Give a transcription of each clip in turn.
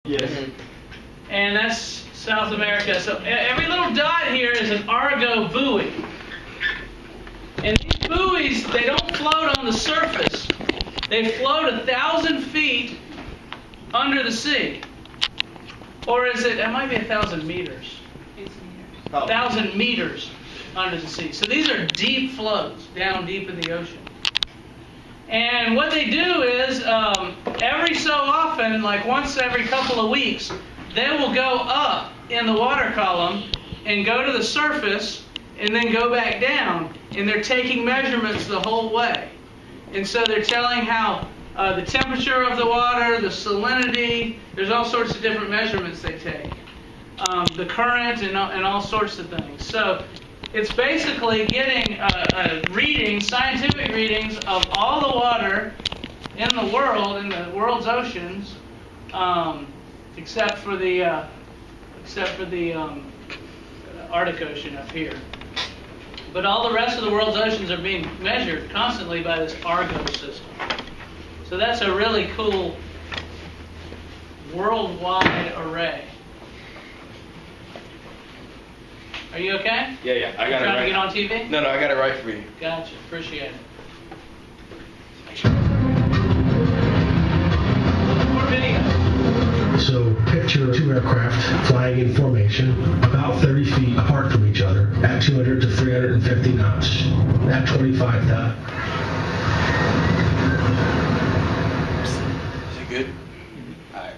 Yes. And that's South America. So every little dot here is an Argo buoy. And these buoys, they don't float on the surface. They float 1,000 feet under the sea. Or is it might be 1,000 meters. 1,000 meters under the sea. So these are deep floats, down deep in the ocean. And what they do is, every so often, like once every couple of weeks, they will go up in the water column and go to the surface and then go back down. And they're taking measurements the whole way. And so they're telling how the temperature of the water, the salinity, there's all sorts of different measurements they take. The current and all sorts of things. So it's basically getting readings, scientific readings of all the water in the world's oceans, except for the Arctic Ocean up here. But all the rest of the world's oceans are being measured constantly by this Argo system. So that's a really cool worldwide array. Are you okay? Yeah. I got it right. Trying to get on TV? No, I got it right for you. Gotcha. Appreciate it. More video. So picture two aircraft flying in formation about 30 feet apart from each other at 200 to 350 knots at 25 knot. Is it good? All right.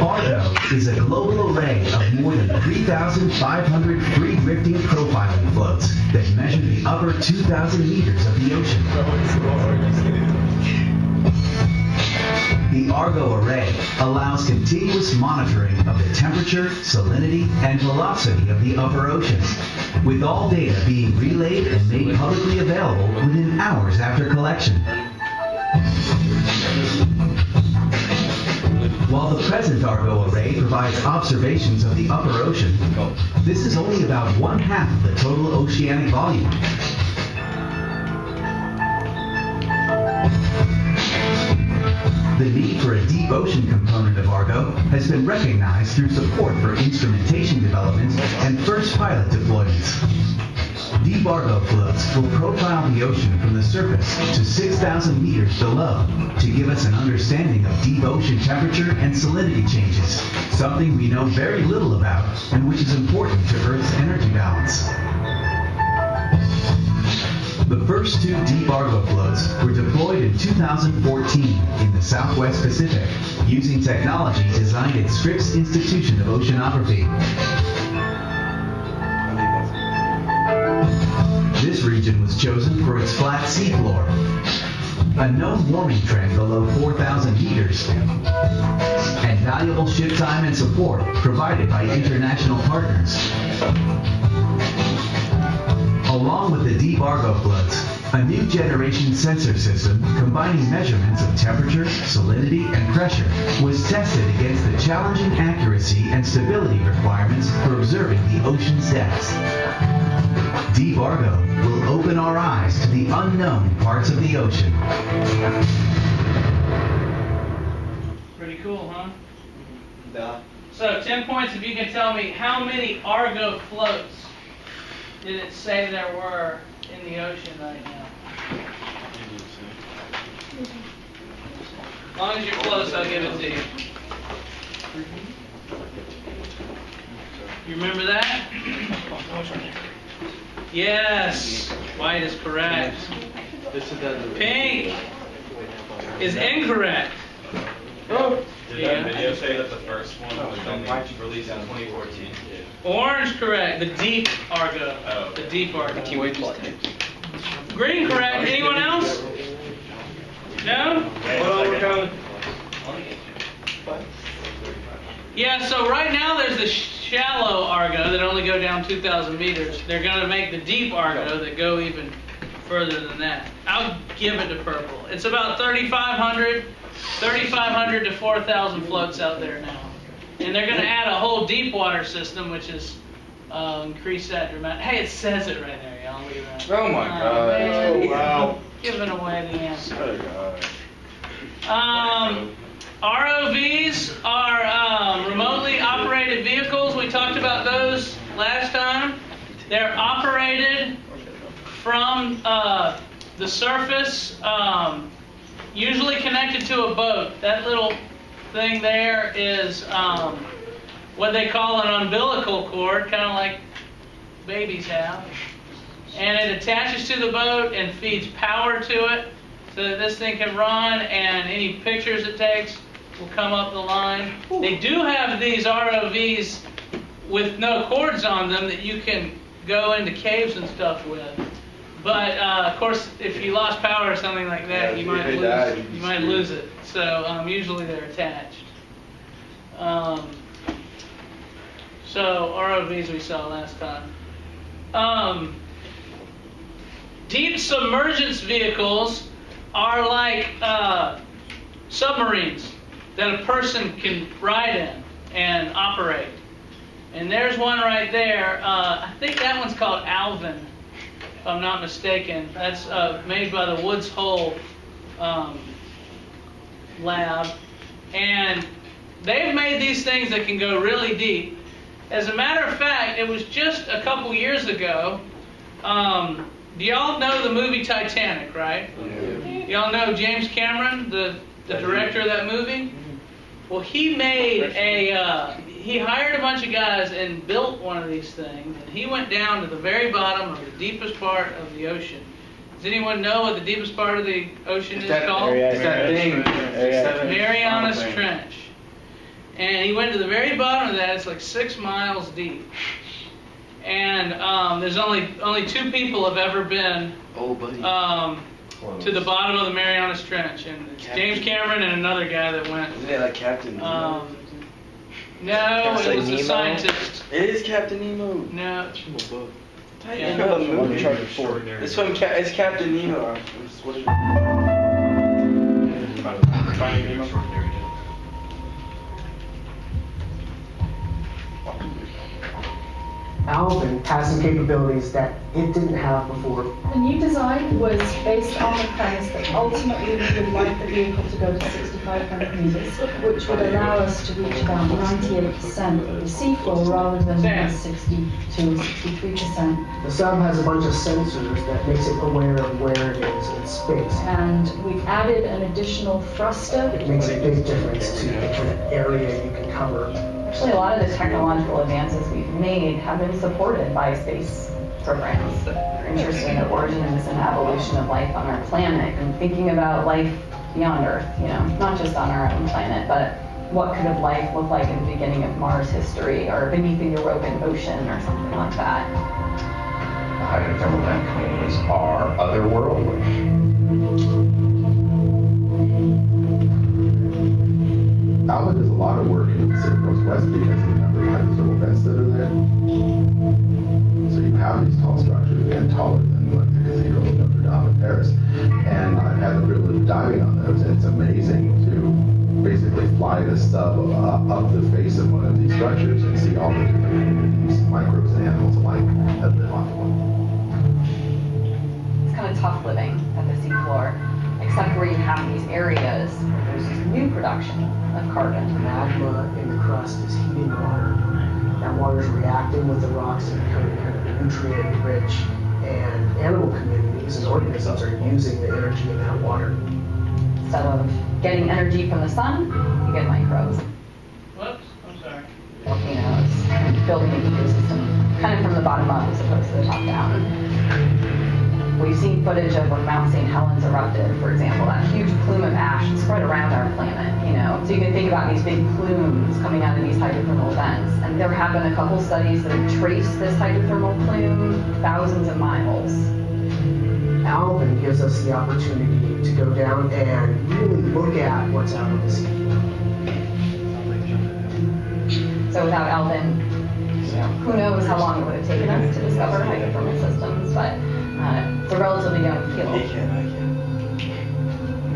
Argo is a global array of more than 3,500 free drifting profiling floats that measure the upper 2,000 meters of the ocean. The Argo Array allows continuous monitoring of the temperature, salinity, and velocity of the upper ocean, with all data being relayed and made publicly available within hours after collection. While the present Argo Array provides observations of the upper ocean, this is only about 1/2 of the total oceanic volume. The need for a deep ocean component of Argo has been recognized through support for instrumentation development and first pilot deployments. Deep Argo floats will profile the ocean from the surface to 6,000 meters below to give us an understanding of deep ocean temperature and salinity changes, something we know very little about and which is important to Earth's energy balance. The first two Deep Argo floats were deployed in 2014 in the Southwest Pacific using technology designed at Scripps Institution of Oceanography. This region was chosen for its flat seafloor, a known warming trend below 4,000 meters, and valuable ship time and support provided by international partners. Along with the Deep Argo floats, a new generation sensor system combining measurements of temperature, salinity, and pressure was tested against the challenging accuracy and stability requirements for observing the ocean's depths. Deep Argo will open our eyes to the unknown parts of the ocean. Pretty cool, huh? Yeah. So 10 points if you can tell me how many Argo floats did it say there were in the ocean right now? As long as you're close, I'll give it to you. You remember that? Yes. White is correct. Pink is incorrect. Did that video say that the first one was released in 2014? Orange correct. The Deep Argo. Oh. The Deep Argo. Green correct. Anyone else? No? Yeah, so right now there's the shallow Argo that only go down 2,000 meters. They're going to make the Deep Argo that go even further than that. I'll give it to purple. It's about 3,500 to 4,000 floats out there now. And they're going to add a whole deep water system, which is increase that dramatic. Hey, it says it right there, y'all. Look at that. Oh my God. Man. Oh wow. Giving away the answer. Oh God. ROVs are remotely operated vehicles. We talked about those last time. They're operated from the surface, usually connected to a boat. That little thing there is what they call an umbilical cord, kind of like babies have. And it attaches to the boat and feeds power to it so that this thing can run, and any pictures it takes will come up the line. They do have these ROVs with no cords on them that you can go into caves and stuff with. But of course, if you lost power or something like that, you might lose it. So usually they're attached. So ROVs we saw last time. Deep submergence vehicles are like submarines that a person can ride in and operate. And there's one right there. I think that one's called Alvin, if I'm not mistaken. That's made by the Woods Hole lab. And they've made these things that can go really deep. As a matter of fact, it was just a couple years ago. Do y'all know the movie Titanic, right? Yeah. Y'all know James Cameron, the director of that movie? Well, he made he hired a bunch of guys and built one of these things, and he went down to the very bottom of the deepest part of the ocean. Does anyone know what the deepest part of the ocean is called? It's that thing. Marianas Trench. And he went to the very bottom of that. It's like 6 miles deep. And there's only 2 people have ever been to the bottom of the Marianas Trench, and it's James Cameron and another guy that went. Isn't it like Captain Nemo? No, it was Nemo? a scientist. It is Captain Nemo. No. Yeah, no, the movie. It's from it's Captain Nemo. What is it? Finding Nemo. Alvin has some capabilities that it didn't have before. The new design was based on the premise that ultimately we would like the vehicle to go to 6,500 meters, which would allow us to reach about 98% of the seafloor rather than the 60 to 63%. The sub has a bunch of sensors that makes it aware of where it is in space. And we've added an additional thruster. It makes a big difference to the kind of area you can cover. Actually, a lot of the technological advances we've made have been supported by space programs that are interested in the origins and evolution of life on our planet and thinking about life beyond Earth, not just on our own planet, but what could have life looked like in the beginning of Mars history or beneath the European Ocean or something like that. The hydrothermal vent communities are otherworldly. Alvin does a lot of work in the Pacific Northwest because of the number of hydrothermal vents that are there. So you have these tall structures, again, taller than like the Cathedral of Notre Dame in Paris. And I've had the privilege of diving on those, and it's amazing to basically fly the sub up the face of one of these structures and see all the different communities, microbes and animals alike, that live on one. It's kind of tough living at the seafloor, except where you have these areas where there's this new production of carbon. Magma in the crust is heating water. That water is reacting with the rocks and becoming kind of nutrient rich. And animal communities and organisms are using the energy in that water. Instead of getting energy from the sun, you get microbes. Whoops, I'm sorry. Volcanoes, building an ecosystem, kind of from the bottom up as opposed to the top down. We've seen footage of when Mount St. Helens erupted, for example, that huge plume of ash spread around our planet, So you can think about these big plumes coming out of these hydrothermal vents. And there have been a couple studies that have traced this hydrothermal plume thousands of miles. Alvin gives us the opportunity to go down and really look at what's out in the sea. So without Alvin, who knows how long it would have taken us to discover hydrothermal systems, but it's a relatively young field.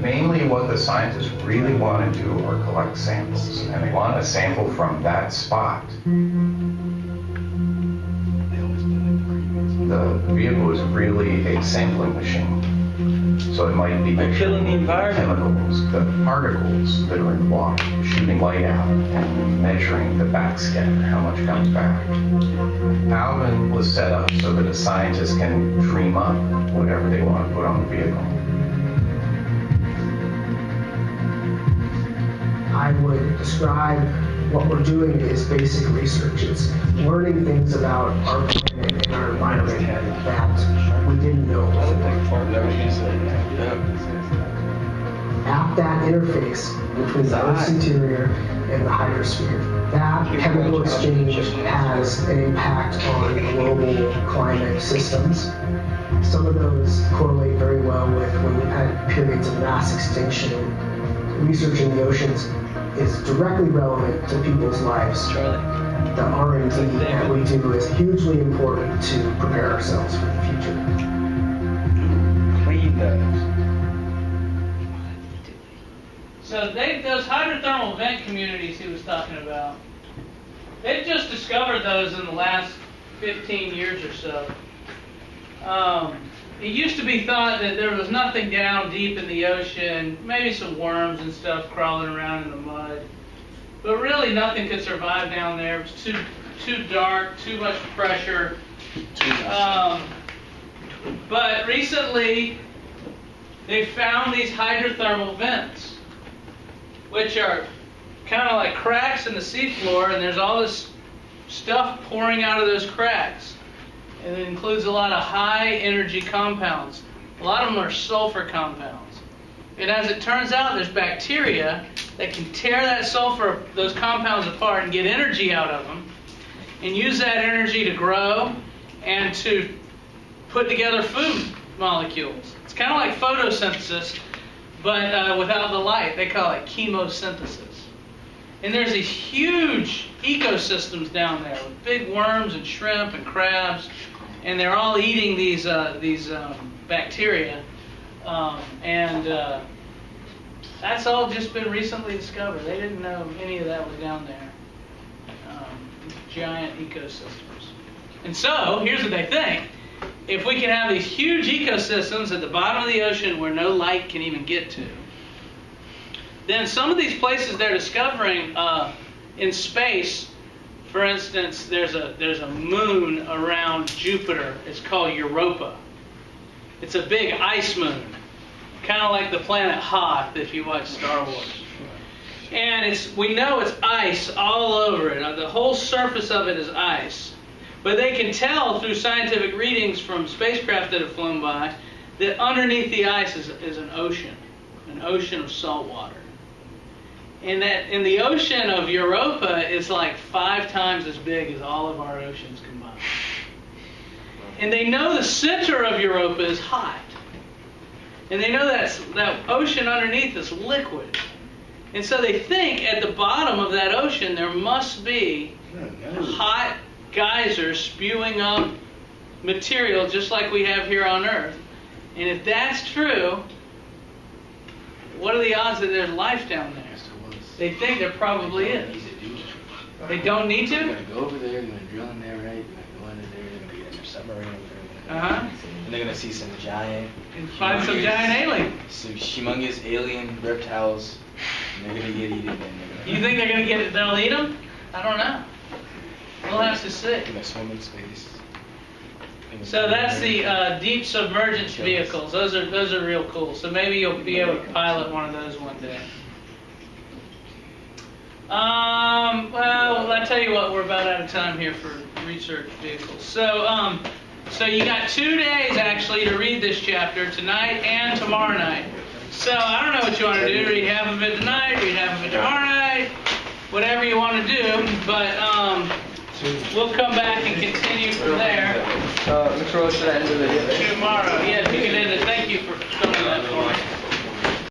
Mainly what the scientists really want to do are collect samples, and they want a sample from that spot. the vehicle is really a sampling machine. So it might be By killing the environment. chemicals, the particles that are in the water, shooting light out and measuring the backscatter, how much comes back. Alvin was set up so that a scientist can dream up whatever they want to put on the vehicle. I would describe what we're doing is basic research. It's learning things about our planet and our environment that we didn't know before. At that interface between the Earth's interior and the hydrosphere, that chemical exchange has an impact on global climate systems. Some of those correlate very well with when we've had periods of mass extinction. Researching the oceans is directly relevant to people's lives. The R&D that we do is hugely important to prepare ourselves for the future. Clean those. So those hydrothermal vent communities he was talking about, they've just discovered those in the last 15 years or so. It used to be thought that there was nothing down deep in the ocean, maybe some worms and stuff crawling around in the mud. But really nothing could survive down there. It was too dark, too much pressure. But recently they found these hydrothermal vents, which are kind of like cracks in the seafloor, and there's all this stuff pouring out of those cracks. And it includes a lot of high energy compounds. A lot of them are sulfur compounds. And as it turns out, there's bacteria that can tear that sulfur, those compounds apart and get energy out of them and use that energy to grow and to put together food molecules. It's kind of like photosynthesis, but without the light. They call it chemosynthesis. And there's these huge ecosystems down there with big worms and shrimp and crabs, and they're all eating these bacteria, that's all just been recently discovered. They didn't know any of that was down there. Giant ecosystems. And so here's what they think: if we can have these huge ecosystems at the bottom of the ocean where no light can even get to, then some of these places they're discovering in space, for instance, there's a moon around Jupiter. It's called Europa. It's a big ice moon, kind of like the planet Hoth if you watch Star Wars. And we know it's ice all over it. The whole surface of it is ice. But they can tell through scientific readings from spacecraft that have flown by that underneath the ice is an ocean of salt water. And the ocean of Europa is like 5 times as big as all of our oceans combined. And they know the center of Europa is hot. And they know that ocean underneath is liquid. And so they think at the bottom of that ocean there must be hot geysers spewing up material just like we have here on Earth. And if that's true, what are the odds that there's life down there? They think there probably is. They don't need to? They're going to go over there, they're going to drill in there, right? They're going to go under there, they're going to get in their submarine over there. And they're going to see some giant... And find some giant alien. Some humongous alien reptiles. And they're going to get eaten. You think they're going to get it? They'll eat them? I don't know. We'll have to see. They're going to swim in space. So that's the deep submergence vehicles. Those are real cool. So maybe you'll be able to pilot one of those one day. Well, I tell you what, we're about out of time here for research vehicles. So you got 2 days actually to read this chapter, tonight and tomorrow night. So I don't know what you want to do. Read half of it tonight, read half of it tomorrow night, whatever you want to do. But we'll come back and continue from there. Mr. Willis, should I end the video? Tomorrow. Yeah, you can end it. Thank you for filming that for me.